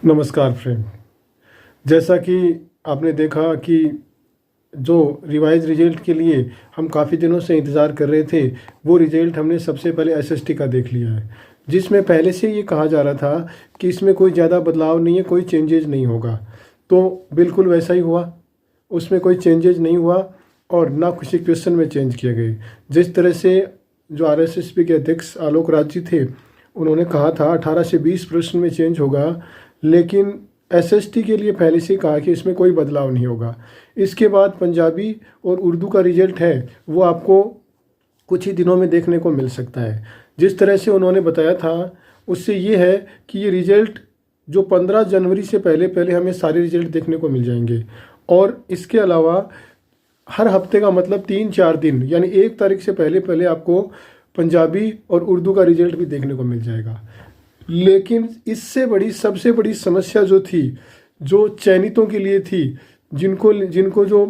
नमस्कार फ्रेंड। जैसा कि आपने देखा कि जो रिवाइज रिजल्ट के लिए हम काफ़ी दिनों से इंतज़ार कर रहे थे, वो रिजल्ट हमने सबसे पहले एसएसटी का देख लिया है, जिसमें पहले से ये कहा जा रहा था कि इसमें कोई ज़्यादा बदलाव नहीं है, कोई चेंजेज नहीं होगा। तो बिल्कुल वैसा ही हुआ, उसमें कोई चेंजेज नहीं हुआ और ना किसी क्वेश्चन में चेंज किए गए। जिस तरह से जो आरएसएसपी के अध्यक्ष आलोक राज जी थे, उन्होंने कहा था 18 से 20 प्रश्न में चेंज होगा, लेकिन एसएसटी के लिए पहले से कहा कि इसमें कोई बदलाव नहीं होगा। इसके बाद पंजाबी और उर्दू का रिजल्ट है वो आपको कुछ ही दिनों में देखने को मिल सकता है। जिस तरह से उन्होंने बताया था उससे ये है कि ये रिजल्ट जो 15 जनवरी से पहले पहले हमें सारे रिजल्ट देखने को मिल जाएंगे। और इसके अलावा हर हफ्ते का मतलब 3-4 दिन यानी 1 तारीख से पहले पहले आपको पंजाबी और उर्दू का रिजल्ट भी देखने को मिल जाएगा। लेकिन इससे बड़ी सबसे बड़ी समस्या जो थी, जो चयनितों के लिए थी, जिनको जो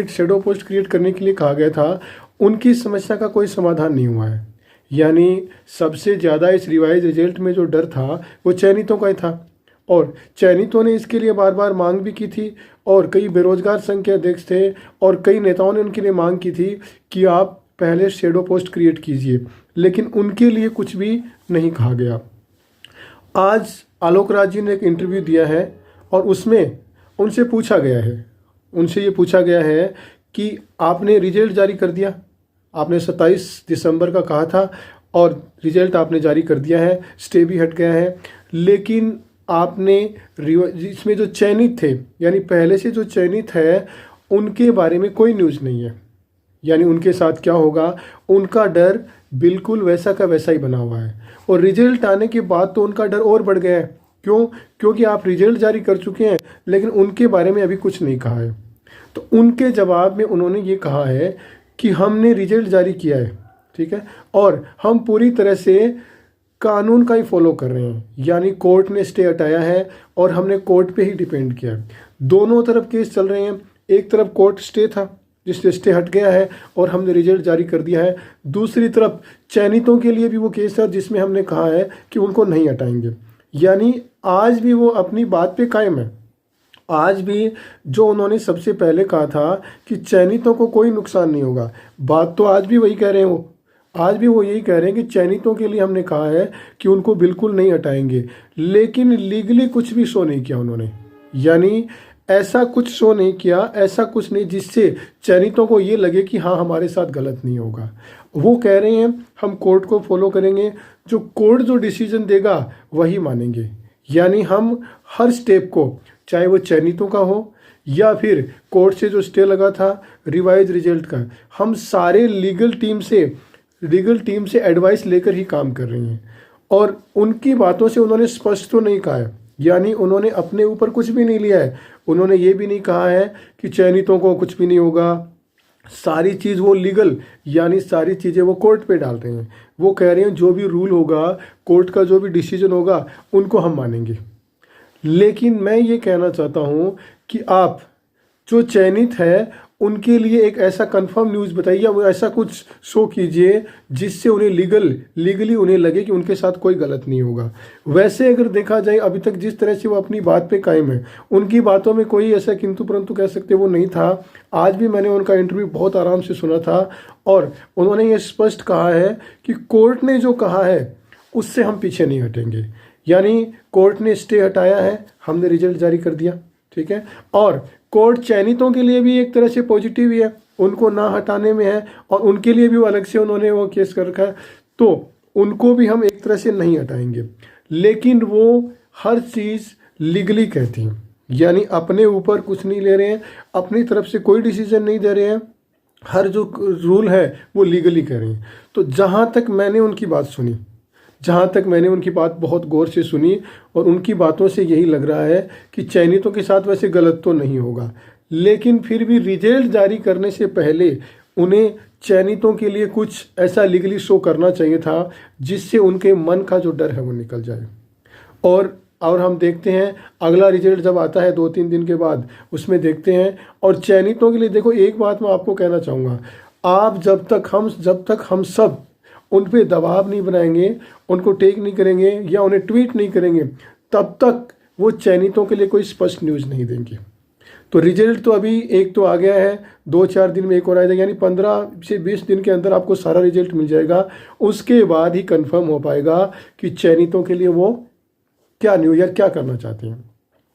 शैडो पोस्ट क्रिएट करने के लिए कहा गया था, उनकी समस्या का कोई समाधान नहीं हुआ है। यानी सबसे ज़्यादा इस रिवाइज रिजल्ट में जो डर था वो चयनितों का ही था और चयनितों ने इसके लिए बार बार मांग भी की थी और कई बेरोजगार संघ के अध्यक्ष थे और कई नेताओं ने उनके लिए मांग की थी कि आप पहले शैडो पोस्ट क्रिएट कीजिए, लेकिन उनके लिए कुछ भी नहीं कहा गया। आज आलोक राज जी ने एक इंटरव्यू दिया है और उसमें उनसे ये पूछा गया है कि आपने रिजल्ट जारी कर दिया, आपने 27 दिसंबर का कहा था और रिजल्ट आपने जारी कर दिया है, स्टे भी हट गया है, लेकिन आपने इसमें जो चयनित थे यानी पहले से जो चयनित है उनके बारे में कोई न्यूज़ नहीं है। यानी उनके साथ क्या होगा, उनका डर बिल्कुल वैसा का वैसा ही बना हुआ है और रिजल्ट आने के बाद तो उनका डर और बढ़ गया है। क्यों? क्योंकि आप रिजल्ट जारी कर चुके हैं लेकिन उनके बारे में अभी कुछ नहीं कहा है। तो उनके जवाब में उन्होंने ये कहा है कि हमने रिजल्ट जारी किया है, ठीक है, और हम पूरी तरह से कानून का ही फॉलो कर रहे हैं। यानी कोर्ट ने स्टे हटाया है और हमने कोर्ट पे ही डिपेंड किया है। दोनों तरफ केस चल रहे हैं, एक तरफ कोर्ट स्टे था जिससे स्टे हट गया है और हमने रिजल्ट जारी कर दिया है, दूसरी तरफ चयनितों के लिए भी वो केस था जिसमें हमने कहा है कि उनको नहीं हटाएंगे। यानी आज भी वो अपनी बात पे कायम है। आज भी जो उन्होंने सबसे पहले कहा था कि चयनितों को कोई नुकसान नहीं होगा, बात तो आज भी वही कह रहे हैं। वो आज भी वो यही कह रहे हैं कि चयनितों के लिए हमने कहा है कि उनको बिल्कुल नहीं हटाएंगे, लेकिन लीगली कुछ भी शो नहीं किया उन्होंने। यानी ऐसा कुछ शो नहीं किया, ऐसा कुछ नहीं जिससे चयनितों को ये लगे कि हाँ हमारे साथ गलत नहीं होगा। वो कह रहे हैं हम कोर्ट को फॉलो करेंगे, जो कोर्ट जो डिसीजन देगा वही मानेंगे। यानी हम हर स्टेप को, चाहे वो चयनितों का हो या फिर कोर्ट से जो स्टे लगा था रिवाइज रिजल्ट का, हम सारे लीगल टीम से एडवाइस लेकर ही काम कर रही हैं। और उनकी बातों से उन्होंने स्पष्ट तो नहीं कहा है, यानी उन्होंने अपने ऊपर कुछ भी नहीं लिया है। उन्होंने ये भी नहीं कहा है कि चयनितों को कुछ भी नहीं होगा। सारी चीज़ वो लीगल, यानी सारी चीज़ें वो कोर्ट पे डाल रहे हैं। वो कह रहे हैं जो भी रूल होगा, कोर्ट का जो भी डिसीजन होगा, उनको हम मानेंगे। लेकिन मैं ये कहना चाहता हूँ कि आप जो चयनित है उनके लिए एक ऐसा कंफर्म न्यूज़ बताइए, वो ऐसा कुछ शो कीजिए जिससे उन्हें लीगली उन्हें लगे कि उनके साथ कोई गलत नहीं होगा। वैसे अगर देखा जाए अभी तक जिस तरह से वो अपनी बात पे कायम है, उनकी बातों में कोई ऐसा किंतु परंतु कह सकते वो नहीं था। आज भी मैंने उनका इंटरव्यू बहुत आराम से सुना था और उन्होंने ये स्पष्ट कहा है कि कोर्ट ने जो कहा है उससे हम पीछे नहीं हटेंगे। यानी कोर्ट ने स्टे हटाया है, हमने रिजल्ट जारी कर दिया, ठीक है, और कोर्ट चयनितों के लिए भी एक तरह से पॉजिटिव ही है, उनको ना हटाने में है और उनके लिए भी वो अलग से उन्होंने वो केस कर रखा है, तो उनको भी हम एक तरह से नहीं हटाएंगे। लेकिन वो हर चीज़ लीगली कहती हैं, यानी अपने ऊपर कुछ नहीं ले रहे हैं, अपनी तरफ से कोई डिसीजन नहीं दे रहे हैं, हर जो रूल है वो लीगली कह रहे हैं। तो जहाँ तक मैंने उनकी बात बहुत गौर से सुनी और उनकी बातों से यही लग रहा है कि चयनितों के साथ वैसे गलत तो नहीं होगा, लेकिन फिर भी रिजल्ट जारी करने से पहले उन्हें चयनितों के लिए कुछ ऐसा लीगली शो करना चाहिए था जिससे उनके मन का जो डर है वो निकल जाए। और हम देखते हैं अगला रिजल्ट जब आता है 2-3 दिन के बाद, उसमें देखते हैं। और चयनितों के लिए देखो, एक बात मैं आपको कहना चाहूँगा, आप जब तक हम सब उन पे दबाव नहीं बनाएंगे, उनको टेक नहीं करेंगे या उन्हें ट्वीट नहीं करेंगे, तब तक वो चयनितों के लिए कोई स्पष्ट न्यूज़ नहीं देंगे। तो रिजल्ट तो अभी एक तो आ गया है, 2-4 दिन में एक और आ जाएगा, यानी 15 से 20 दिन के अंदर आपको सारा रिजल्ट मिल जाएगा। उसके बाद ही कंफर्म हो पाएगा कि चयनितों के लिए वो क्या न्यूज़ या क्या करना चाहते हैं।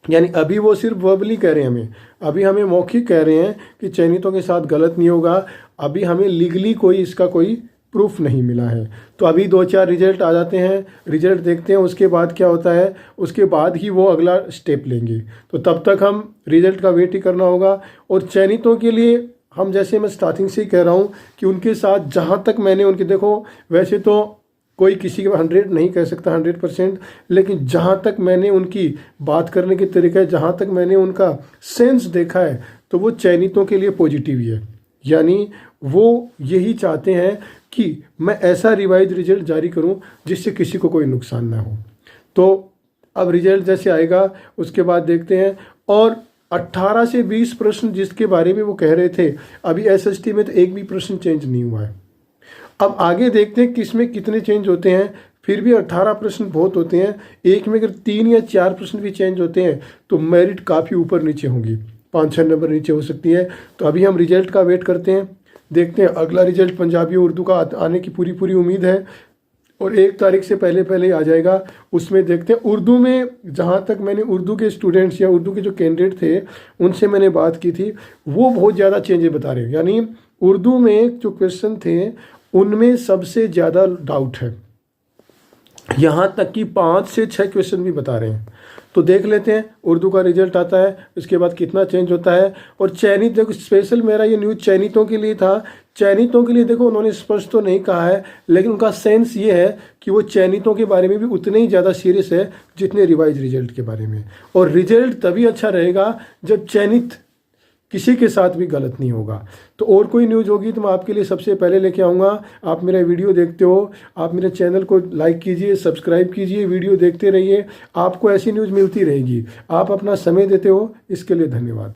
यानी अभी वो सिर्फ वर्बली कह रहे हैं हमें, अभी हमें मौखिक कह रहे हैं कि चयनितों के साथ गलत नहीं होगा, अभी हमें लीगली कोई इसका कोई प्रूफ नहीं मिला है। तो अभी 2-4 रिजल्ट आ जाते हैं, रिजल्ट देखते हैं, उसके बाद क्या होता है, उसके बाद ही वो अगला स्टेप लेंगे। तो तब तक हम रिजल्ट का वेट ही करना होगा। और चयनितों के लिए हम, जैसे मैं स्टार्टिंग से ही कह रहा हूँ कि उनके साथ जहाँ तक मैंने उनके, देखो वैसे तो कोई किसी के 100 नहीं कह सकता 100%, लेकिन जहाँ तक मैंने उनकी बात करने के तरीका है, जहाँ तक मैंने उनका सेंस देखा है, तो वो चयनितों के लिए पॉजिटिव ही है। यानी वो यही चाहते हैं कि मैं ऐसा रिवाइज रिजल्ट जारी करूं जिससे किसी को कोई नुकसान ना हो। तो अब रिजल्ट जैसे आएगा उसके बाद देखते हैं। और 18 से 20 प्रश्न जिसके बारे में वो कह रहे थे, अभी एसएसटी में तो एक भी प्रश्न चेंज नहीं हुआ है। अब आगे देखते हैं किसमें कितने चेंज होते हैं। फिर भी 18 प्रश्न बहुत होते हैं, एक में अगर 3 या 4 प्रश्न भी चेंज होते हैं तो मेरिट काफ़ी ऊपर नीचे होंगी, 5-6 नंबर नीचे हो सकती है। तो अभी हम रिजल्ट का वेट करते हैं, देखते हैं। अगला रिजल्ट पंजाबी उर्दू का आने की पूरी उम्मीद है, और 1 तारीख से पहले आ जाएगा। उसमें देखते हैं उर्दू में, जहाँ तक मैंने उर्दू के स्टूडेंट्स या उर्दू के जो कैंडिडेट थे उनसे मैंने बात की थी, वो बहुत ज़्यादा चेंजेस बता रहे हैं। यानी उर्दू में जो क्वेश्चन थे उनमें सबसे ज़्यादा डाउट है, यहाँ तक कि 5 से 6 क्वेश्चन भी बता रहे हैं। तो देख लेते हैं उर्दू का रिजल्ट आता है उसके बाद कितना चेंज होता है। और चयनित, देखो स्पेशल मेरा ये न्यूज़ चयनितों के लिए था। चयनितों के लिए देखो उन्होंने स्पष्ट तो नहीं कहा है, लेकिन उनका सेंस ये है कि वो चयनितों के बारे में भी उतने ही ज़्यादा सीरियस है जितने रिवाइज रिजल्ट के बारे में। और रिजल्ट तभी अच्छा रहेगा जब चयनित किसी के साथ भी गलत नहीं होगा। तो और कोई न्यूज़ होगी तो मैं आपके लिए सबसे पहले लेके आऊँगा। आप मेरा वीडियो देखते हो, आप मेरे चैनल को लाइक कीजिए, सब्सक्राइब कीजिए, वीडियो देखते रहिए, आपको ऐसी न्यूज़ मिलती रहेगी। आप अपना समय देते हो, इसके लिए धन्यवाद।